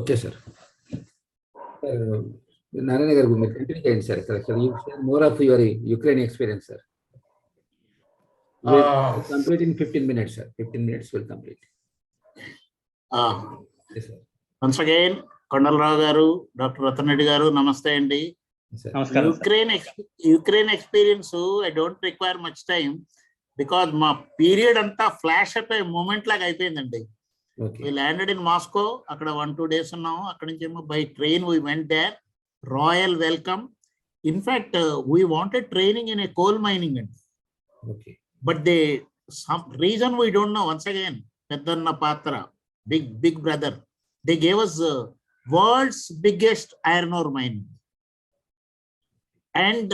Okay, sir. Narayana garu మీరు continue చేయండి sir. You share more of your Ukraine experience, sir. We'll complete in 15 minutes, sir. 15 minutes will complete. Yes, sir. Once again, Kondala Rao garu, Dr. Ratan garu, namaste andi. Ukraine experience, I don't require much time because my period anta flash up a moment like అయిపోయిందండి. Okay. We landed in Moscow. Akkada 1-2 days ఉన్నాము. అక్కడి నుంచి by train we went there. Royal welcome. In fact, we wanted training in a coal mining. Okay. But some reason we don't know. Once again, Peddanna Patra, big brother. They gave us world's biggest iron ore mine. And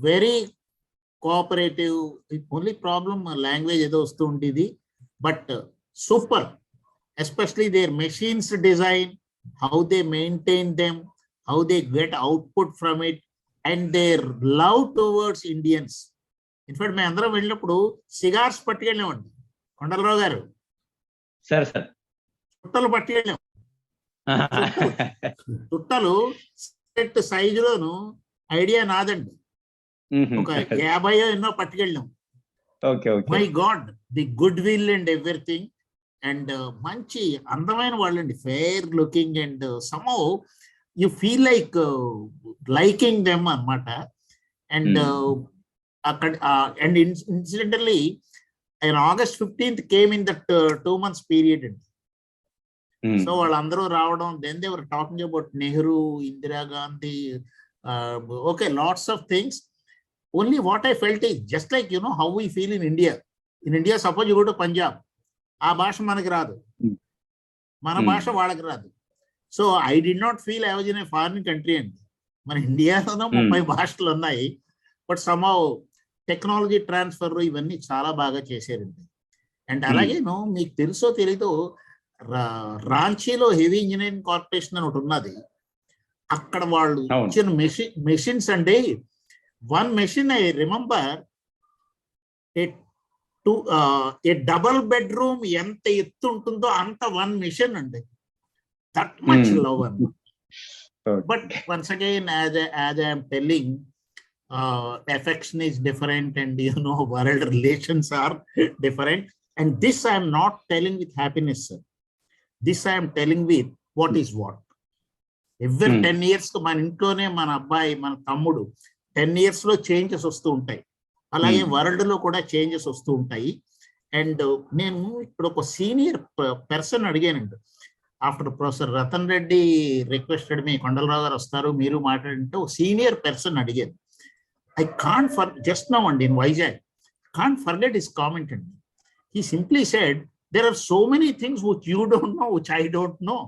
very cooperative. Only problem language edo vastu undidi, but super. Especially their machines design, how they maintain them, how they get output from it, and their love towards Indians. In fact, మేము అందరం వెళ్ళినప్పుడు cigars పట్టుకెళ్ళామండి. Kondalarao గారు sir చుట్టలు పట్టుకెళ్ళాం. చుట్టలు set సైజులోను idea నాదండి. ఒక 50 ఎన్నో పట్టుకెళ్ళాం. My god, the good will and everything. And మంచి అందమైన వాళ్ళండి, fair looking, and somehow you feel like liking them అన్నమాట. అండ్ అక్కడ and incidentally August 15th came in that 2 months period అండి. సో వాళ్ళందరూ రావడం, then they were talking about Nehru, Indira Gandhi, okay, lots of things. Only what I felt is just like you know how we feel in India. In India suppose you go to Punjab, ఆ భాష మనకి రాదు, మన భాష వాళ్ళకి రాదు. So I did not feel I was in a foreign country అండి. మన ఇండియాలోనూ 30 భాషలు ఉన్నాయి. బట్ సమ్హౌ టెక్నాలజీ ట్రాన్స్ఫర్ ఇవన్నీ చాలా బాగా చేశారండి. అండ్ అలాగే మీకు తెలుసో తెలీదో, రాంచీలో హెవీ ఇంజనీరింగ్ కార్పొరేషన్ అని ఒకటి ఉన్నది. అక్కడ వాళ్ళు ఇచ్చిన మెషిన్స్ అండి. One machine I remember, A double bedroom ఎంత ఎత్తు ఉంటుందో అంత వన్ మిషన్ అండి. దట్ మచ్ లవ్ అండి. But once again, as I am telling, affection is different, and world relations are different. And this I am not telling with happiness, sir. This I am telling with what is what. Every 10 years మన ఇంట్లోనే మన అబ్బాయి, మన తమ్ముడు 10 years లో changes వస్తూ ఉంటాయి. అలాగే వరల్డ్ లో కూడా చేంజెస్ వస్తూ ఉంటాయి. అండ్ నేను ఇప్పుడు ఒక సీనియర్ పర్సన్ అడిగానండి. After professor Ratan Reddy requested me, Kondalarao గారు వస్తారు మీరు మాట్లాడంటే, ఒక సీనియర్ పర్సన్ అడిగాను. ఐ కాంట్ జస్ట్ నౌ అండి in Vizag, can't forget his comment అండి. He simply said, there are so many things which you don't know, which I don't know,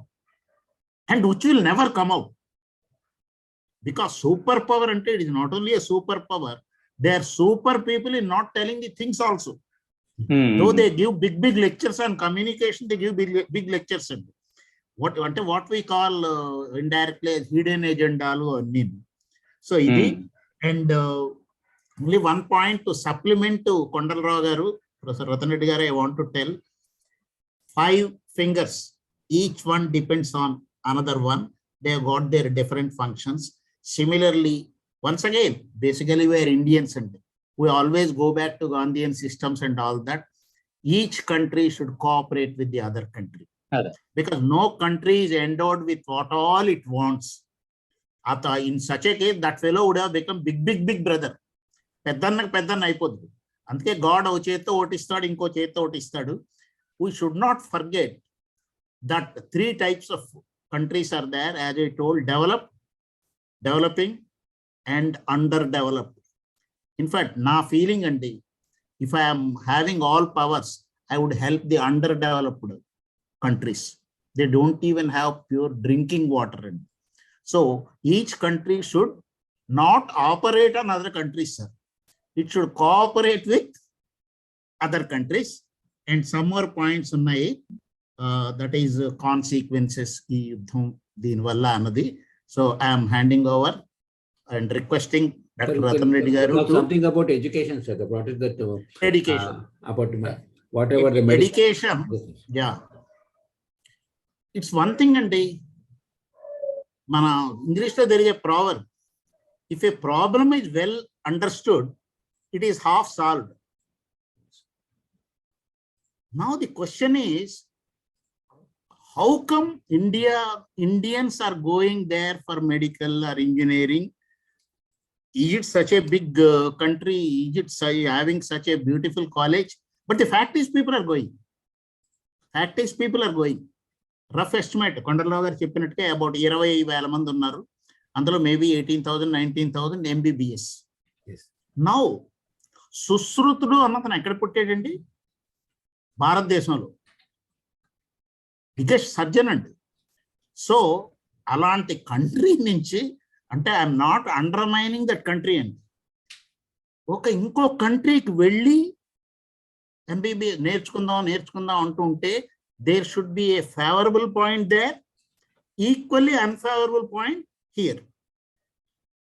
and which will never come out. Because superpower ante, it is not only a superpower, they are super people in not telling the things also. Though they give big lectures on communication, they give big lectures. What we call indirectly hidden agendalu anni. So idi, and only one point to supplement to Kondala Rao garu, Professor Ratan Reddy garu, I want to tell, 5 fingers, each one depends on another one. They have got their different functions. Similarly, once again, basically we are Indians and we always go back to Gandhian systems and all that. Each country should cooperate with the other country. Because no country is endowed with what all it wants. In such a case, that fellow would have become big brother. పెద్దన్న అయిపోద్ది. అందుకే God ఒక చేత్తో ఓటిస్తాడు, ఇంకో చేత్తో ఓటిస్తాడు. We should not forget that 3 types of countries are there, as I told: developed, developing, and underdeveloped. In fact, na feeling andi, if I am having all powers, I would help the underdeveloped countries. They don't even have pure drinking water. So each country should not operate on other countries, sir. It should cooperate with other countries. And some more points ఉన్నాయి, that is consequences ఈ యుద్ధం దీని వల్ల అన్నది. So I am handing over and requesting Dr. Ratan Reddy garu to something about education, sir. What is that? Education. About whatever the education. Yeah. It's one thing అండి, English there is a proverb. If a problem is well understood, it is half solved. Now the question is, how come Indians are going there for medical or engineering? Is it such a big country? Is it having such a beautiful college? But the fact is, people are going. Fact is, people are going. Rough estimate, Kondala Rao garu cheppinattuga about 20,000 మంది ఉన్నారు. అందులో maybe 18,000, 19,000 MBBS. Yes. Now, సుశ్రుతుడు అన్నతను ఎక్కడ పుట్టాడండి? భారతదేశంలో biggest surgeon అండి. So అలాంటి country నుంచి, అంటే I'm not undermining that country అండి, ఇంకో కంట్రీకి వెళ్ళి ఎంబీబీఎస్ నేర్చుకుందాం అంటూ ఉంటే there should be a favorable point there, equally unfavorable point here.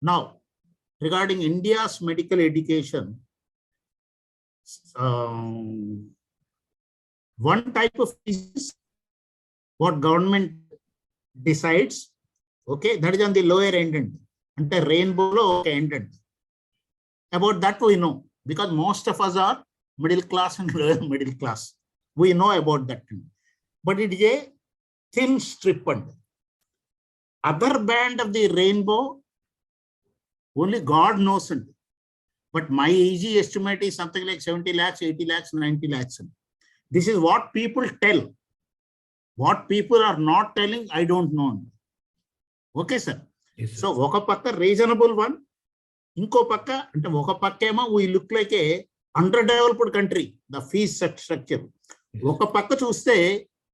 Now, regarding India's medical education, one type of is what government decides, okay, that is on the lower end, and the rainbow low end. About that we know, because most of us are middle class and lower middle class. We know about that. But it is a thin strip. Other band of the rainbow, only God knows. But my easy estimate is something like 70 lakhs, 80 lakhs, 90 lakhs. This is what people tell. What people are not telling, I don't know. Okay, sir? Yes, sir. So, oka pakka reasonable one. Inko pakka, ante oka pakkema we look like a underdeveloped country, the fees structure. Oka pakka chuste,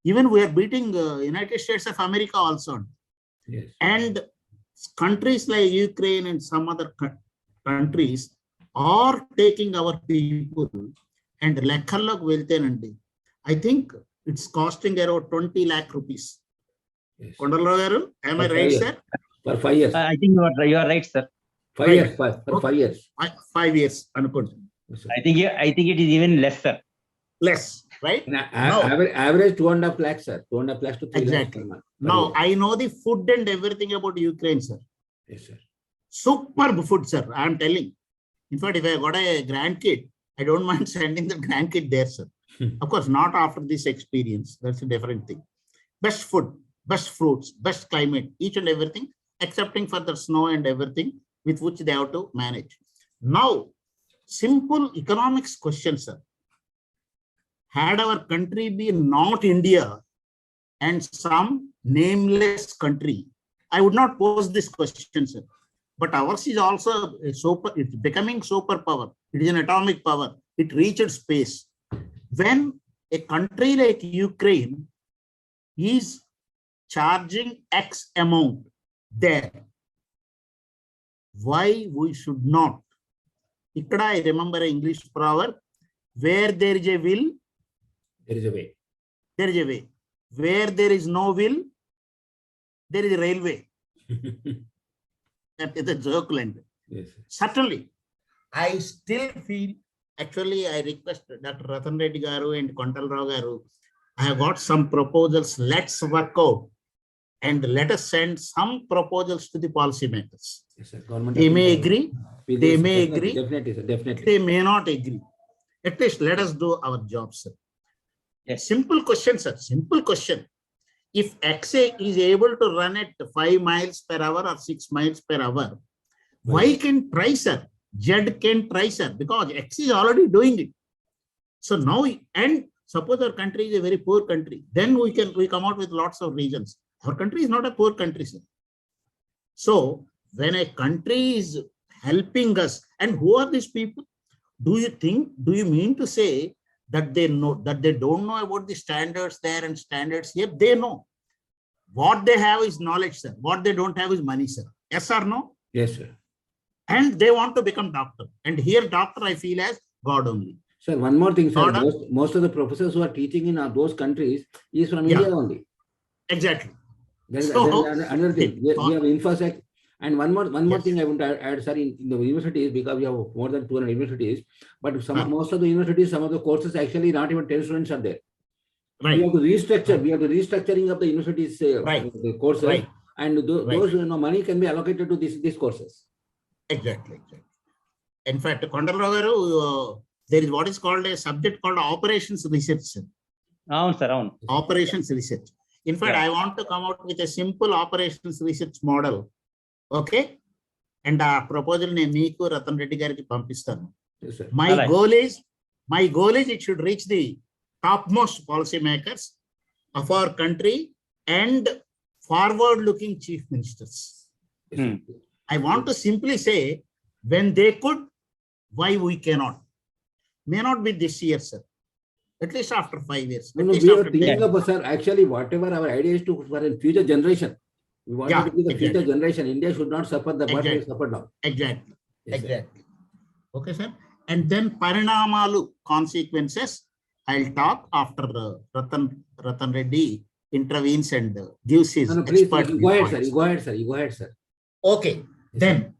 even we are beating United States of America also. Yes. And countries like Ukraine and some other countries are taking our people and lekhalok veltenandi. I think it's costing around 20 lakh rupees. Yes. Kondala Rao garu, am I right, sir? For 5 years. I think you are right, sir. 5 years. For 5 years. 5 years, anukunta. Yes, sir. I think it is even less, sir. Less, right? Average 2.5 lakhs, sir. 2.5 lakhs to 3 lakhs Exactly. per month. Now, I know the food and everything about Ukraine, sir. Yes, sir. Superb food, sir. I am telling. In fact, if I got a grandkid, I don't mind sending the grandkid there, sir. Of course, not after this experience. That's a different thing. Best food, best fruits, best climate, each and everything, excepting for the snow and everything with which they have to manage. Now, simple economics question, sir. Had our country been not India and some nameless country, I would not pose this question, sir. But ours is also it's becoming superpower. It is an atomic power. It reached space. When a country like Ukraine is charging X amount there, why we should not? Ikkada I remember an English proverb, where there is a will, There is a way. there is a way. Where there is no will, there is a railway. That is a joke land. Yes, sir. Certainly, I still feel, actually, I request Dr. Ratan Reddy garu and Kondala Rao garu, I have got some proposals. Let's work out and let us send some proposals to the policymakers. Yes, sir. Government They may officials- agree, Yes, they sir. may Definitely, agree. Definitely, sir. Definitely. they may not agree. At least let us do our job, sir. Yes. Simple question, sir. Simple question. If XA is able to run at 5 miles per hour or 6 miles per hour, why can try, sir? Z can try, sir, because X is already doing it. So now, and suppose our country is a very poor country, then we come out with lots of reasons. Our country is not a poor country, sir. So when a country is helping us, and who are these people? Do you mean to say that they know, that they don't know about the standards there and standards here? They know. What they have is knowledge, sir. What they don't have is money, sir. Yes or no? Yes, sir. And they want to become doctor. And here doctor I feel as God only. Sir, one more thing, sir. Order. Most of the professors who are teaching in those countries is from Yeah. India only. Exactly. There is So, another thing. We have infrastructure. And one more Yes. thing I want to add, sir, in the universities, because we have more than 200 universities, but most of the universities, some of the courses actually not even 10 students are there. Right. We have to restructuring of the universities Right. the courses. Right. and those money can be allocated to these courses. Exactly. In fact, Kondala Rao, there is what is called a subject called operations research. Sir. Operations research. In fact, I want to come out with a simple operations research model. Okay? And a proposal name Meeku Ratan Reddy gariki pampistanu. Yes, sir. My goal is it should reach the topmost policymakers of our country and forward-looking chief ministers. Yes, I want to simply say, when they could, why we cannot? May not be this year, sir. At least after 5 years. No, we are thinking of, sir, actually, whatever our idea is to for a future generation. We want to be the future generation. India should not suffer the what we suffered now. Exactly. Yes, Exactly. Okay, sir. And then Parinamalu consequences, I'll talk after Ratan Reddy intervenes and gives his please, expert you go ahead, sir. You go ahead, sir. Okay. Then,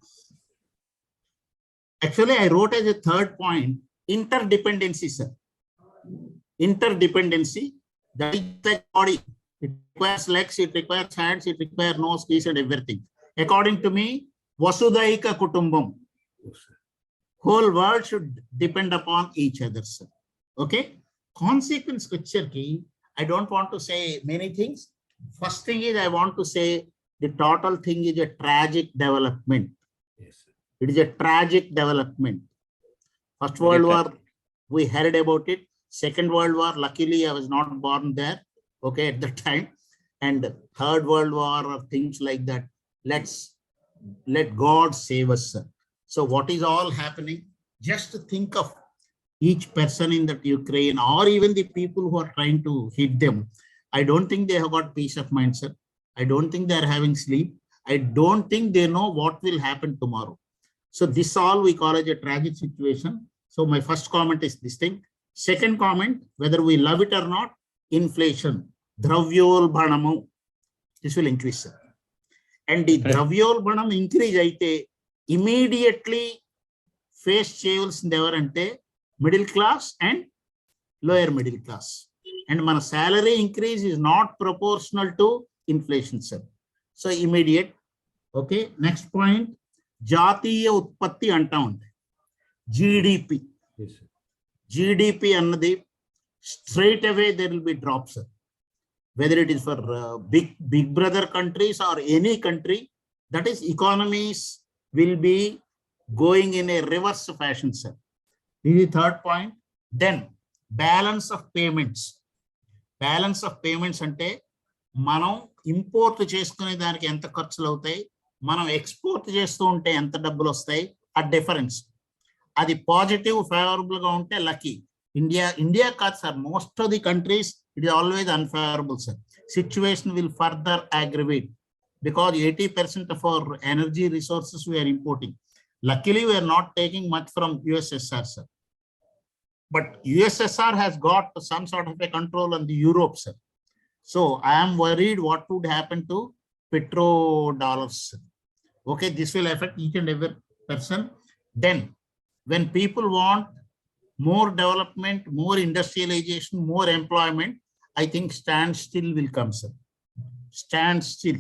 actually, I wrote as a third point, interdependency, sir. Interdependency, that is the body. It requires legs, it requires hands, it requires nose, teeth, and everything. According to me, Vasudhaika Kutumbam. Whole world should depend upon each other, sir. Okay? Consequence picture key, I don't want to say many things. First thing is I want to say the total thing is a tragic development. Yes, sir. It is a tragic development. First World War, we heard about it. Second World War, luckily I was not born there, okay, at the time. And Third World War or things like that. Let God save us, sir. So what is all happening? Just to think of each person in that Ukraine or even the people who are trying to hit them. I don't think they have got peace of mind, sir. I don't think they are having sleep. I don't think they know what will happen tomorrow. So this all we call as a tragic situation. So my first comment is this thing. Second comment, whether we love it or not, inflation, dravyolbhanamu, this will increase, sir. And the dravyolbhanam increase aite immediately face chevals never middle class and lower middle class. And my salary increase is not proportional to inflation, sir. So immediate. Okay. Next point, Jatiya Utpatti anta GDP. Yes, sir. GDP annadi straight away there will be drops, sir. Whether it is for big brother countries or any country, that is economies will be going in a reverse fashion, sir. This is the third point. Then balance of payments. Balance of payments ante manam import cheskune daniki enta kharchulu avutayi, manam export chestu unte enta dabbulu vastayi, a difference. Adi positive favorable ga unte lucky. India kaadu, sir, most of the countries it is always unfavorable, sir. Situation will further aggravate because 80% of our energy resources we are importing. Luckily, we are not taking much from USSR, sir. But USSR has got some sort of a control on the Europe, sir. So I am worried what would happen to petrodollars. Okay, this will affect each and every person. Then, when people want more development, more industrialization, more employment, I think standstill will come, sir. Standstill.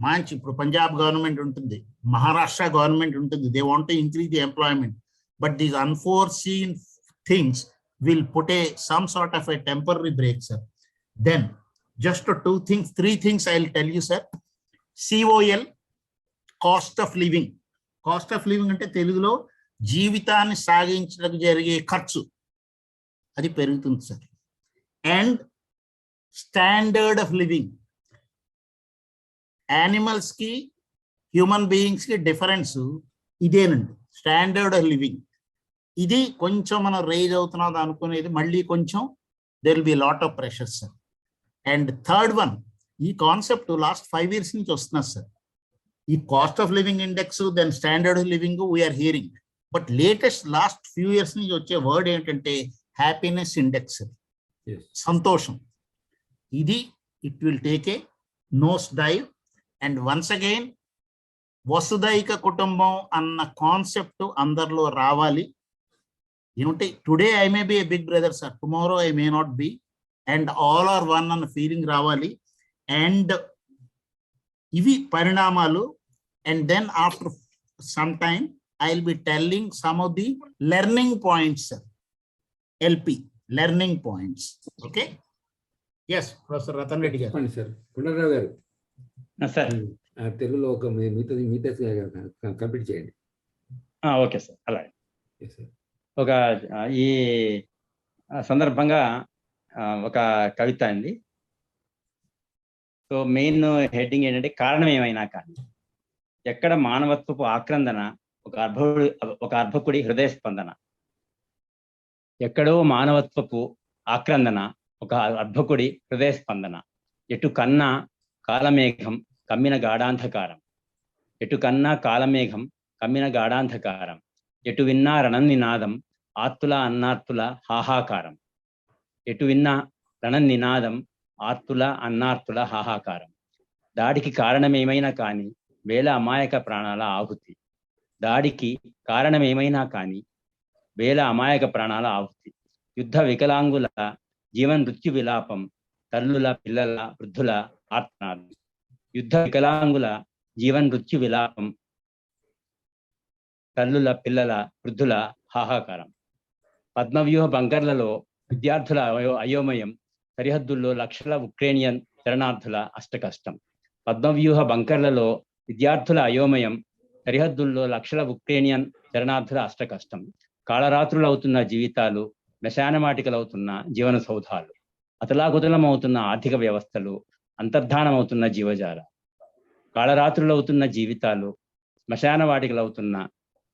Manchi, Punjab government untundi, Maharashtra government untundi, they want to increase the employment. But these unforeseen things will put some sort of a temporary break, sir. Then, just three things I'll tell you, sir. COL, cost of living. Cost of living ante Telugulo జీవితాన్ని సాగించడానికి జరిగే ఖర్చు అది పెరుగుతుంది, sir. And standard of living, animals కి human beings కి difference ఇదేనండి, standard of living. ఇది కొంచెం మనం రేజ్ అవుతున్నది అనుకునేది మళ్ళీ కొంచెం there will be lot of pressure, sir. And third one, ఈ కాన్సెప్ట్ లాస్ట్ 5 years నుంచి వస్తున్నారు, సార్. ఈ cost of living index, then standard of living we are hearing. But latest last few years నుంచి వచ్చే వర్డ్ ఏంటంటే హ్యాపీనెస్ ఇండెక్స్, సంతోషం. ఇది it will take a nose dive. And once again వసుదైక కుటుంబం అన్న కాన్సెప్ట్ అందరిలో రావాలి. ఏమంటే today I may be a big brother, sir, tomorrow I may not be, and all are one అన్న ఫీలింగ్ రావాలి. అండ్ ఇవి పరిణామాలు. And then after some time I will be telling some of the learning points, LP learning points. Okay, yes professor Ratan Reddy గారు. చెప్పండి sir. Kondalarao గారు sir. తెలుగులో ఒక మీతో కంప్లీట్ చేయండి. ఓకే సార్, అలాగే. Yes, sir. ఒక ఈ సందర్భంగా ఒక కవిత అండి. సో మెయిన్ హెడ్డింగ్ ఏంటంటే, కారణం ఏమైనా కానీ ఎక్కడ మానవత్వపు ఆక్రందన, ఒక అర్భకుడి హృదయ స్పందన. ఎక్కడో మానవత్వపు ఆక్రందన, ఒక అర్భకుడి హృదయ స్పందన. ఎటు కన్నా కాలమేఘం కమ్మిన గాఢాంధకారం, ఎటు కన్నా కాలమేఘం కమ్మిన గాఢాంధకారం, ఎటు విన్నా రణన్నినాదం ఆర్తుల అన్నార్తుల హాహాకారం, ఎటు విన్నా రణన్నినాదం ఆర్తుల అన్నార్తుల హాహాకారం. దాడికి కారణమేమైనా కానీ వేల అమాయక ప్రాణాల ఆహుతి, దాడికి కారణమేమైనా కానీ వేల అమాయక ప్రాణాల ఆహుతి. యుద్ధ వికలాంగుల జీవన్ మృత్యు విలాపం, తల్లుల పిల్లల వృద్ధుల ఆర్తనాదం. యుద్ధ వికలాంగుల జీవన్ మృత్యు విలాపం, తల్లుల పిల్లల వృద్ధుల హాహాకారం. పద్మవ్యూహ బంకర్లలో విద్యార్థుల అయోమయం, సరిహద్దుల్లో లక్షల ఉక్రేనియన్ శరణార్థుల అష్టకష్టం. పద్మవ్యూహ బంకర్లలో విద్యార్థుల అయోమయం, సరిహద్దుల్లో లక్షల ఉక్రేనియన్ శరణార్థుల అష్టకష్టం. కాళరాత్రులవుతున్న జీవితాలు, శ్మశానమాటికలవుతున్న జీవన సౌధాలు, అతలాకుతలమవుతున్న ఆర్థిక వ్యవస్థలు, అంతర్ధానమవుతున్న జీవజాల. కాళరాత్రులవుతున్న జీవితాలు, శ్మశానవాటికలవుతున్న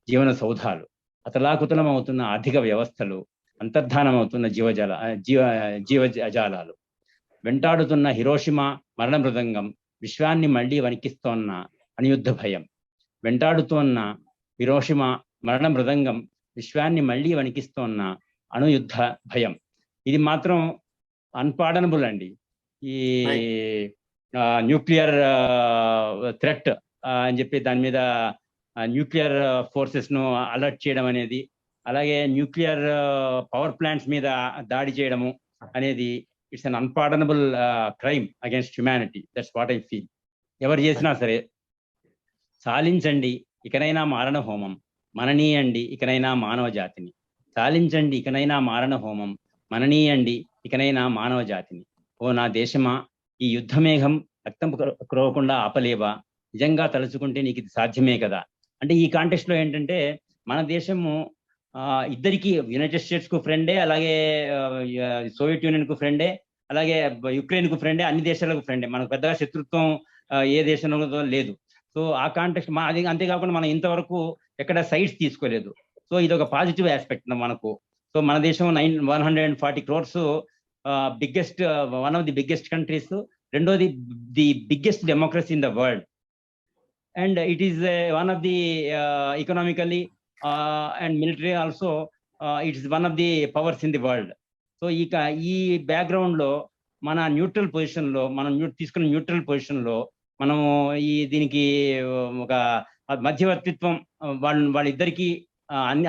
జీవన సౌధాలు, అతలాకుతలమవుతున్న ఆర్థిక వ్యవస్థలు, అంతర్ధానమవుతున్న జీవజాలాలు. వెంటాడుతున్న హిరోషిమా మరణ మృదంగం, విశ్వాన్ని మళ్లీ వణికిస్తోన్న అణుయుద్ధ భయం. వెంటాడుతోన్న హిరోషిమా మరణ మృదంగం, విశ్వాన్ని మళ్లీ వణికిస్తోన్న అణుయుద్ధ భయం. ఇది మాత్రం అన్పార్డనబుల్ అండి. ఈ న్యూక్లియర్ థ్రెట్ అని చెప్పి దాని మీద న్యూక్లియర్ ఫోర్సెస్ ను అలర్ట్ చేయడం అనేది, అలాగే న్యూక్లియర్ పవర్ ప్లాంట్స్ మీద దాడి చేయడము అనేది it's an unpardonable crime against humanity. That's what I feel. ఎవరు చేసినా సరే సాలించండి ఇకనైనా మారణ హోమం, మననీయండి ఇకనైనా మానవ జాతిని. సాలించండి ఇకనైనా మారణ హోమం, మననీయండి ఇకనైనా మానవ జాతిని. ఓ నా దేశమా, ఈ యుద్ధమేఘం రక్తం కురవకుండా ఆపలేవా, నిజంగా తలుచుకుంటే నీకు ఇది సాధ్యమే కదా. అంటే ఈ కాంటెక్స్ట్ లో ఏంటంటే, మన దేశము ఇద్దరికి, యునైటెడ్ స్టేట్స్ కు ఫ్రెండే, అలాగే సోవియట్ యూనియన్ కు ఫ్రెండే, అలాగే యుక్రెయిన్ కు ఫ్రెండే, అన్ని దేశాలకు ఫ్రెండే. మనకు పెద్దగా శత్రుత్వం ఏ దేశంలో లేదు. సో ఆ కాంటెక్స్ట్ అది. అంతేకాకుండా మనం ఇంతవరకు ఎక్కడ సైడ్స్ తీసుకోలేదు. సో ఇది ఒక పాజిటివ్ ఆస్పెక్ట్ మనకు. సో మన దేశం 140 crores biggest, one of the biggest countries, రెండోది the biggest democracy in the world, and it is one of the economically and military also it is one of the powers in the world. So ఈ background లో మన neutral position లో, మనం తీసుకున్న neutral position లో మనము దీనికి ఒక మధ్యవర్తిత్వం, వాళ్ళిద్దరికి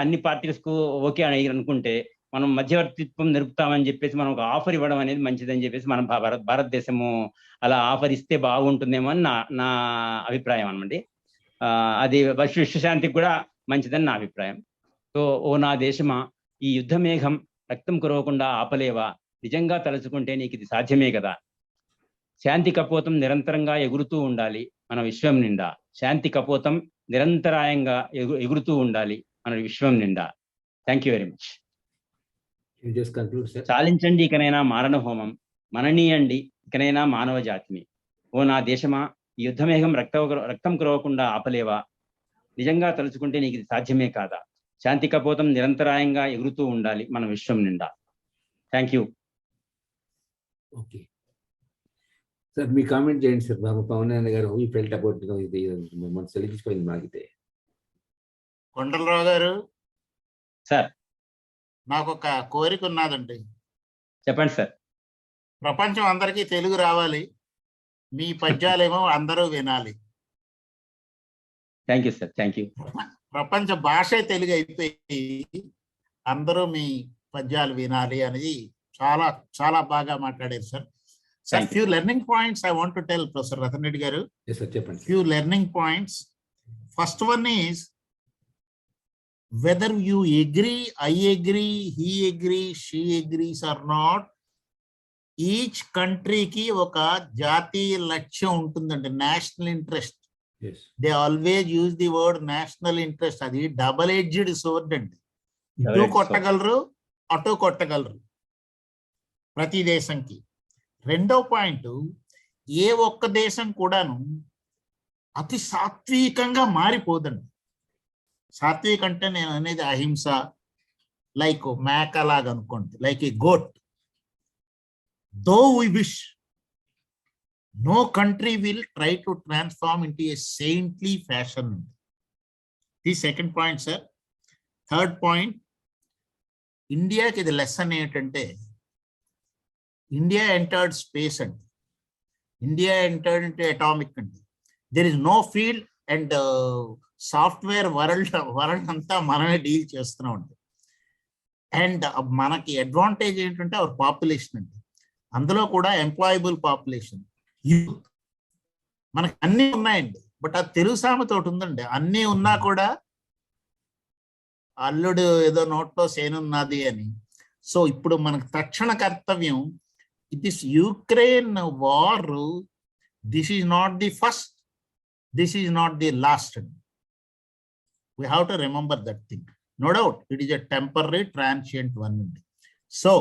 అన్ని పార్టీస్ కు ఓకే అని అనుకుంటే మనం మధ్యవర్తిత్వం నిలుపుతామని చెప్పేసి మనం ఒక ఆఫర్ ఇవ్వడం అనేది మంచిదని చెప్పేసి మనం భారతదేశము అలా ఆఫర్ ఇస్తే బాగుంటుందేమో అని నా అభిప్రాయం అన్నమాట. అది విశ్వశాంతికి కూడా మంచిదని నా అభిప్రాయం. సో ఓ నా దేశమా, ఈ యుద్ధమేఘం రక్తం కురవకుండా ఆపలేవా, నిజంగా తలుచుకుంటే నీకు ఇది సాధ్యమే కదా. శాంతి కపోతం నిరంతరంగా ఎగురుతూ ఉండాలి మన విశ్వం నిండా, శాంతి కపోతం నిరంతరాయంగా ఎగురుతూ ఉండాలి మన విశ్వం నిండా. Thank you very much. చాలించండి ఇకనైనా మారణ హోమం, మననీయండి ఇకనైనా మానవ జాతిని. ఓ నా దేశమా, ఈ యుద్ధమేఘం రక్తం కురవకుండా ఆపలేవా, నిజంగా తలుచుకుంటే నీకు ఇది సాధ్యమే కాదా. శాంతి కపోతం నిరంతరాయంగా ఎగురుతూ ఉండాలి మన విశ్వం నిండా. Thank you. Okay sir, me comment చేయండి సార్. బాబు పవన్ గారు, హౌ యు ఫెల్ట్ అబౌట్ ఇది మన సెలెక్టిపోయింది మాగితే. కొండలరావు గారు సార్, నాకు ఒక కోరిక ఉన్నదండి. చెప్పండి సార్. ప్రపంచం అందరికీ తెలుగు రావాలి, మీ పద్యాలేమో అందరూ వినాలి. Thank you sir, thank you. ప్రపంచ భాషే తెలుగు అయిపోయి అందరూ మీ పద్యాలు వినాలి అనేది చాలా చాలా బాగా మాట్లాడారు sir. Sir, few learning points I want to tell Professor Ratan Reddy garu. Yes, sir. Few learning points. First one is whether you agree, I agree, he agree, she agrees or not. Each country ki oka jatiya lakshya untundandi, national interest. Yes. They always use the word national interest. Adi double-edged sword andi. ఇటు కొట్టగలరు, అటు కొట్టగలరు ప్రతి దేశంకి. రెండో point, ఏ ఒక్క దేశం కూడాను అతి సాత్వికంగా మారిపోదండి. సాత్విక అంటే నేను అనేది అహింస, లైక్ మేక లాగా అనుకోండి, like a goat. Though we wish, no country will try to transform into a saintly fashion. The second point, sir. Third point, India ki the lesson ఏంటంటే, India entered space and India entered into atomic country. There is no field and software world అంతా మనమే deal చేస్తున్నాం. And మనకి advantage ఏంటంటే our population అండి. అందులో కూడా employable population, youth. మనకు అన్నీ ఉన్నాయండి, బట్ ఆ తెలుగు సామెత ఒకటి ఉందండి, అన్నీ ఉన్నా కూడా అల్లుడు ఏదో నోట్లో సేనున్నది అని. సో ఇప్పుడు మనకు తక్షణ కర్తవ్యం, this Ukraine war, this is not the first, this is not the last. We have to remember that thing. No doubt it is a temporary transient one. So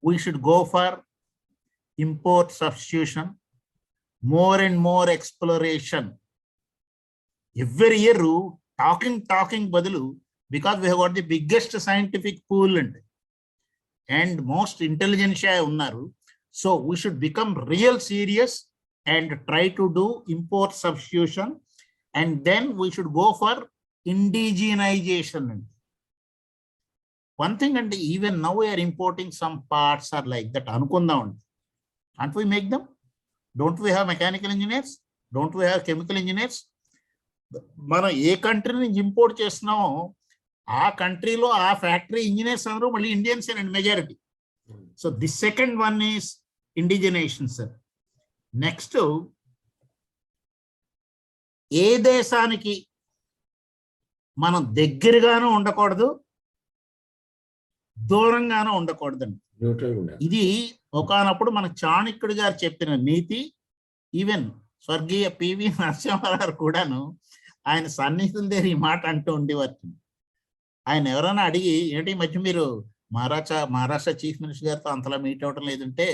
we should go for import substitution, more and more exploration. Every year talking badalu, because we have got the biggest scientific pool and most intelligentsia unnaru. So we should become real serious and try to do import substitution, and then we should go for indigenization. One thing, and even now we are importing some parts are like that. Anukundam, can't we make them? Don't we have mechanical engineers? Don't we have chemical engineers? మనం ఏ country నుంచి import చేస్తున్నామో ఆ కంట్రీలో ఆ factory engineers అందరూ మళ్ళీ Indians and majority. So this second one is indigenisation, sir. Next, ఏ దేశానికి మనం దగ్గరగానూ ఉండకూడదు, దూరంగానూ ఉండకూడదండి. ఇది ఒకనప్పుడు మన చాణక్యుడు గారు చెప్పిన నీతి. ఈవెన్ స్వర్గీయ పివి నరసింహారావు కూడాను ఆయన సన్నిహితుల దగ్గర ఈ మాట అంటూ ఉండేవారు. ఆయన ఎవరైనా అడిగి, ఏంటి ఈ మధ్య మీరు మహారాష్ట్ర చీఫ్ మినిస్టర్ గారితో అంతలా మీట్ అవ్వడం లేదంటే,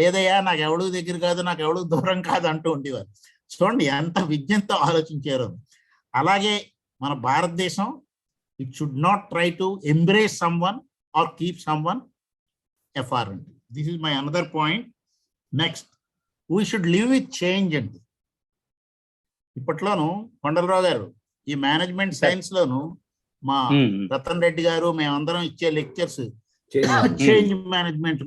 లేదయ్యా నాకు ఎవడు దగ్గర కాదు, నాకు ఎవడు దూరం కాదు అంటూ ఉండేవారు. చూడండి ఎంత విజ్ఞంతో ఆలోచించారు. అలాగే మన భారతదేశం, it should not try to embrace someone or keep someone afar. This is my another point. Next, we should live with change అండి. ఇప్పట్లోను కొండలరావు గారు ఈ మేనేజ్మెంట్ సైన్స్ లోను మా రతన్ రెడ్డి గారు మేమందరం ఇచ్చే లెక్చర్స్ చేంజ్ మేనేజ్మెంట్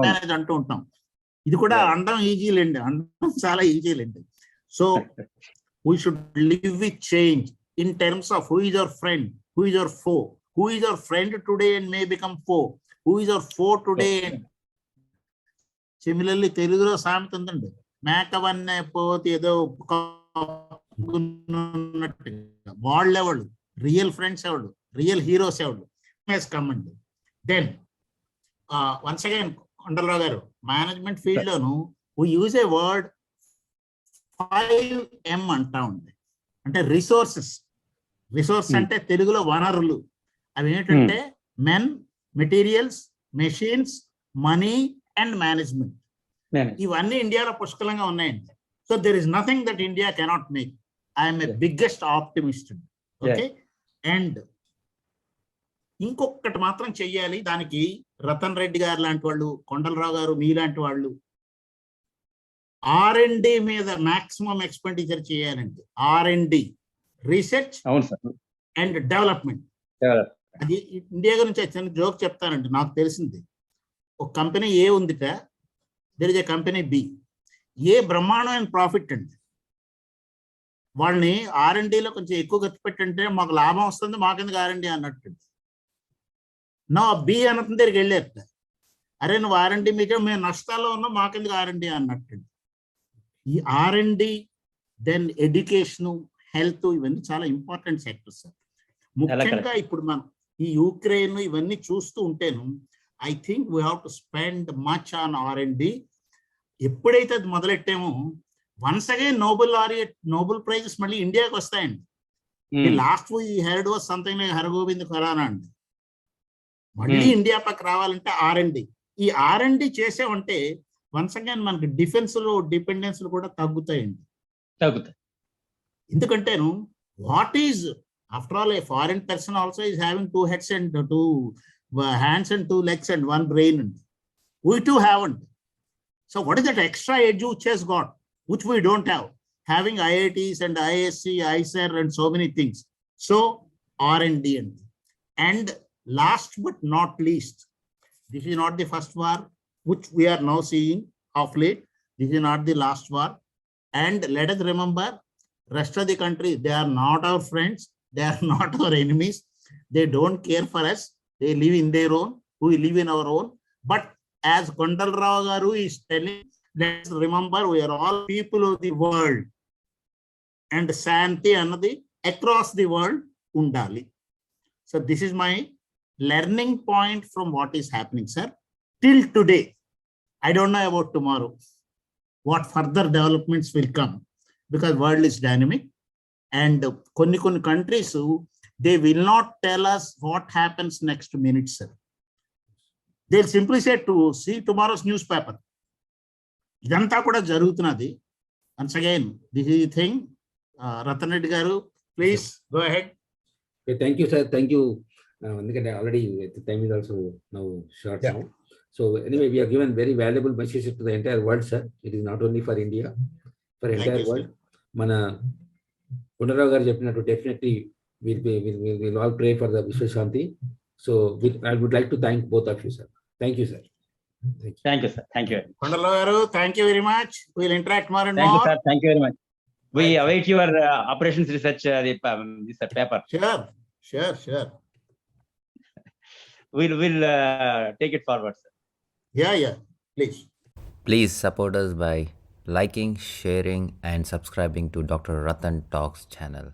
మేనేజ్ అంటూ ఉంటాం. ఇది కూడా అనడం ఈజీలేండి, అనడం చాలా ఈజీలేండి. So we should live with change in terms of who is our friend, who is our foe. Who is our friend today and may become foe? Who is our foe today? And similarly, Telugulo సామెత ఉందండి, మేకవన్నే పోతే ఏదో వాళ్ళెవళ్ళు, real friends ఎవళ్ళు, real heroes ఎవళ్ళు కమ్మండి. Then once again Kondalarao గారు, management field loan we use a word 5M అంటా ఉంది. అంటే రిసోర్సెస్. రిసోర్స్ అంటే తెలుగులో వనరులు. అవి ఏంటంటే men, materials, machines, money and management. ఇవన్నీ ఇండియాలో పుష్కలంగా ఉన్నాయండి. So there is nothing that India cannot make. I'm a biggest optimist. Okay. And ఇంకొకటి మాత్రం చెయ్యాలి, దానికి రతన్ రెడ్డి గారు లాంటి వాళ్ళు, కొండలరావు గారు మీలాంటి వాళ్ళు R&D మీద మాక్సిమం ఎక్స్పెండిచర్ చేయాలండి. R&D, research and development. అది ఇండియా గురించి చిన్న జోక్ చెప్తానండి, నాకు తెలిసింది. ఒక కంపెనీ ఏ ఉందిట, there is a company B. A బ్రహ్మాండమైన ప్రాఫిట్ అండి. వాళ్ళని R&Dలో కొంచెం ఎక్కువ ఖర్చు పెట్టంటే మాకు లాభం వస్తుంది, మాకెందుకు R&D అన్నట్టు. నా బి అన్నతని దగ్గరికి వెళ్ళారట. అరే నువ్వు ఆర్ఎండి మీకు మేము నష్టాల్లో ఉన్నాం మాకెందుకు ఆర్ఎండి అన్నట్టు. ఈ ఆర్ఎండి దెన్ ఎడ్యుకేషన్, హెల్త్ ఇవన్నీ చాలా ఇంపార్టెంట్ సెక్టర్స్ సార్. ముఖ్యంగా ఇప్పుడు మనం ఈ యూక్రెయిన్ ఇవన్నీ చూస్తూ ఉంటేను I think we have to spend much on R and D. ఎప్పుడైతే అది మొదలెట్టామో వన్స్ అగైన్ నోబెల్ ప్రైజెస్ మళ్ళీ ఇండియాకి వస్తాయండి. Last we heard was something like Hargobind Khorana అండి. మళ్ళీ ఇండియా పక్క రావాలంటే ఆర్ఎండి. ఈ ఆర్ఎండి చేసామంటే వన్స్ అగైన్ మనకి డిఫెన్స్ లో డిపెండెన్స్ కూడా తగ్గుతాయండి. ఎందుకంటేను what is after all a foreign person also is having 2 heads and 2 hands and 2 legs and 1 brain. We too haven't. So what is that extra edge which has got, which we don't have, having IITs and ISC, ICER and so many things. So R&D. And last but not least, this is not the first war which we are now seeing of late. This is not the last war. And let us remember, rest of the country, they are not our friends. They are not our enemies. They don't care for us. They live in their own. We live in our own. But as Kondala Rao garu is telling, let's remember we are all people of the world. And Santi anadi across the world undali. So this is my learning point from what is happening, sir. Till today, I don't know about tomorrow, what further developments will come, because world is dynamic. And కొన్ని countries, they will not tell us what happens next minute, sir. They'll simply say to see tomorrow's newspaper. ఇదంతా కూడా జరుగుతున్నది. Once again, this is the thing. Ratan Reddy garu, please go ahead. Okay, thank you, sir. Thank you. ఎందుకంటే already the time is also now short now. So anyway, we are given very valuable messages to the entire world, sir. It is not only for India, for entire world. మన కొండరావు గారు చెప్పినట్టు definitely we'll all pray for the Vishwa Shanti. So I would like to thank both of you, sir. Thank you, sir. Thank you, sir. Thank you. Kondala garu, thank you very much. We'll interact more and Thank more. you, sir. Thank you very much. We await your operations research this paper. Sure. We'll take it forward, sir. Yeah. Please support us by liking, sharing, and subscribing to Dr. Ratan Talks channel.